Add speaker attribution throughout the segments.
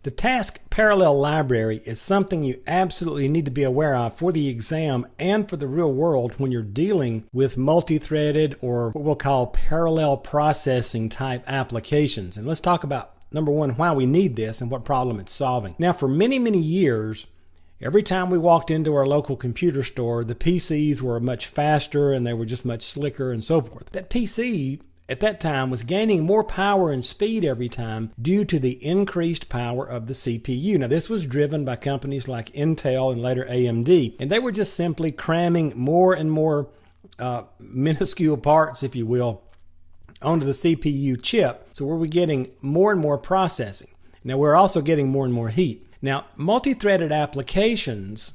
Speaker 1: The task parallel library is something you absolutely need to be aware of for the exam and for the real world when you're dealing with multi-threaded or what we'll call parallel processing type applications. And let's talk about, number one, why we need this and what problem it's solving. Now, for many, many years, every time we walked into our local computer store, the PCs were much faster and they were just much slicker and so forth. That PC at that time was gaining more power and speed every time due to the increased power of the CPU. Now, this was driven by companies like Intel and later AMD, and they were just simply cramming more and more minuscule parts, if you will, onto the CPU chip. So we were getting more and more processing. Now, we're also getting more and more heat. Now, multi-threaded applications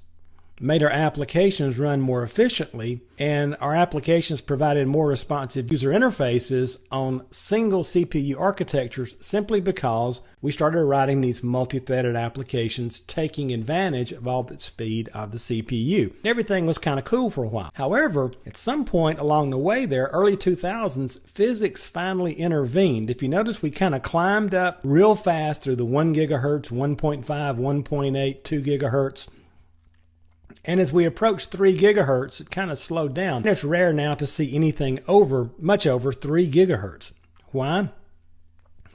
Speaker 1: made our applications run more efficiently, and our applications provided more responsive user interfaces on single CPU architectures simply because we started writing these multi-threaded applications taking advantage of all the speed of the CPU. Everything was kind of cool for a while. However, at some point along the way there, early 2000s, physics finally intervened. If you notice, we kind of climbed up real fast through the 1 gigahertz, 1.5, 1.8, 2 gigahertz. And as we approached 3 gigahertz, it kind of slowed down. And it's rare now to see anything much over 3 gigahertz. Why?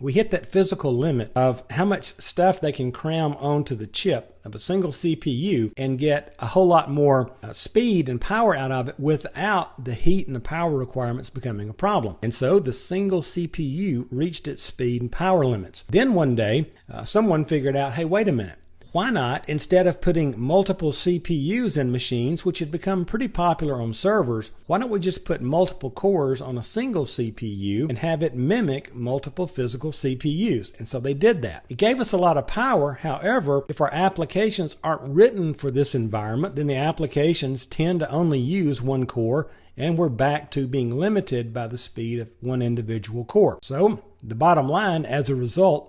Speaker 1: We hit that physical limit of how much stuff they can cram onto the chip of a single CPU and get a whole lot more speed and power out of it without the heat and the power requirements becoming a problem. And so the single CPU reached its speed and power limits. Then one day, someone figured out, hey, wait a minute. Why not, instead of putting multiple CPUs in machines, which had become pretty popular on servers, why don't we just put multiple cores on a single CPU and have it mimic multiple physical CPUs? And so they did that. It gave us a lot of power. However, if our applications aren't written for this environment, then the applications tend to only use one core, and we're back to being limited by the speed of one individual core. So the bottom line, as a result,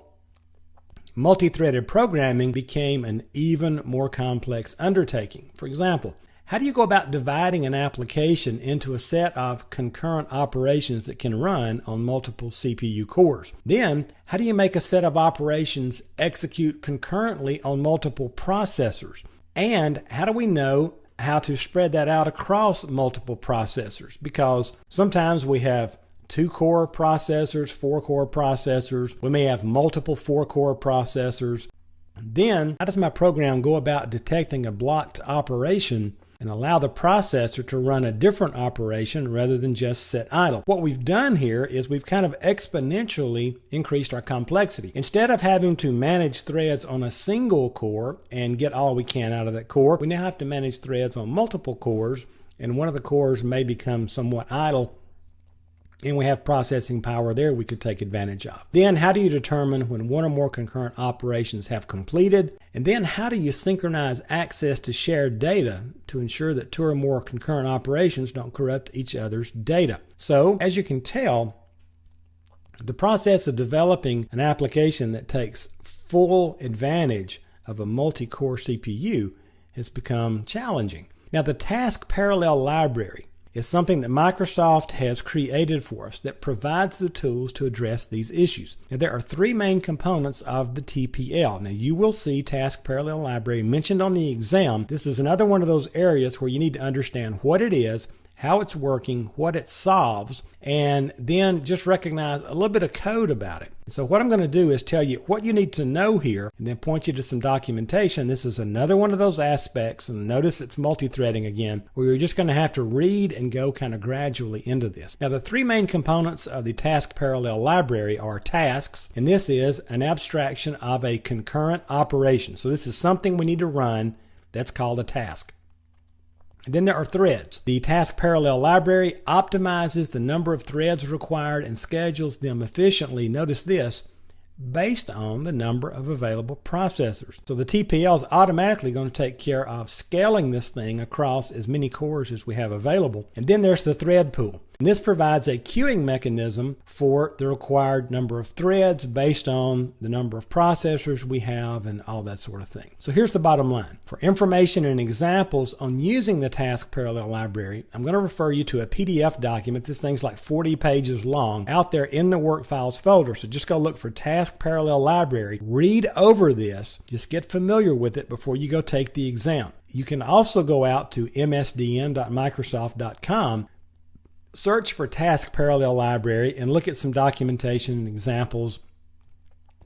Speaker 1: multi-threaded programming became an even more complex undertaking. For example, how do you go about dividing an application into a set of concurrent operations that can run on multiple CPU cores? Then, how do you make a set of operations execute concurrently on multiple processors? And how do we know how to spread that out across multiple processors? Because sometimes we have 2-core processors, 4-core processors. We may have multiple 4-core processors. Then, how does my program go about detecting a blocked operation and allow the processor to run a different operation rather than just sit idle? What we've done here is we've kind of exponentially increased our complexity. Instead of having to manage threads on a single core and get all we can out of that core, we now have to manage threads on multiple cores, and one of the cores may become somewhat idle, and we have processing power there we could take advantage of. Then, how do you determine when one or more concurrent operations have completed? And then, how do you synchronize access to shared data to ensure that 2 or more concurrent operations don't corrupt each other's data? So, as you can tell, the process of developing an application that takes full advantage of a multi-core CPU has become challenging. Now, the task parallel library is something that Microsoft has created for us that provides the tools to address these issues. Now, there are 3 main components of the TPL. Now, you will see Task Parallel Library mentioned on the exam. This is another one of those areas where you need to understand what it is, how it's working, what it solves, and then just recognize a little bit of code about it. So what I'm going to do is tell you what you need to know here and then point you to some documentation. This is another one of those aspects, and notice it's multi-threading again, where you're just going to have to read and go kind of gradually into this. Now, the 3 main components of the Task Parallel Library are tasks, and this is an abstraction of a concurrent operation. So this is something we need to run that's called a task. And then there are threads. The Task Parallel Library optimizes the number of threads required and schedules them efficiently, notice this, based on the number of available processors. So the TPL is automatically going to take care of scaling this thing across as many cores as we have available. And then there's the thread pool. And this provides a queuing mechanism for the required number of threads based on the number of processors we have and all that sort of thing. So here's the bottom line. For information and examples on using the Task Parallel Library, I'm going to refer you to a PDF document. This thing's like 40 pages long out there in the Work Files folder. So just go look for Task Parallel Library. Read over this. Just get familiar with it before you go take the exam. You can also go out to msdn.microsoft.com, search for Task Parallel Library, and look at some documentation and examples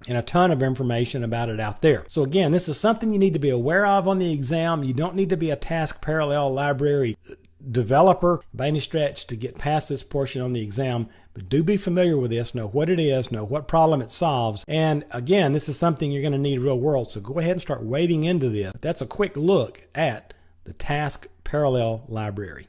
Speaker 1: and a ton of information about it out there. So again, this is something you need to be aware of on the exam. You don't need to be a Task Parallel Library developer by any stretch to get past this portion on the exam, but do be familiar with this, know what it is, know what problem it solves, and again, this is something you're going to need real world, so go ahead and start wading into this. That's a quick look at the Task Parallel Library.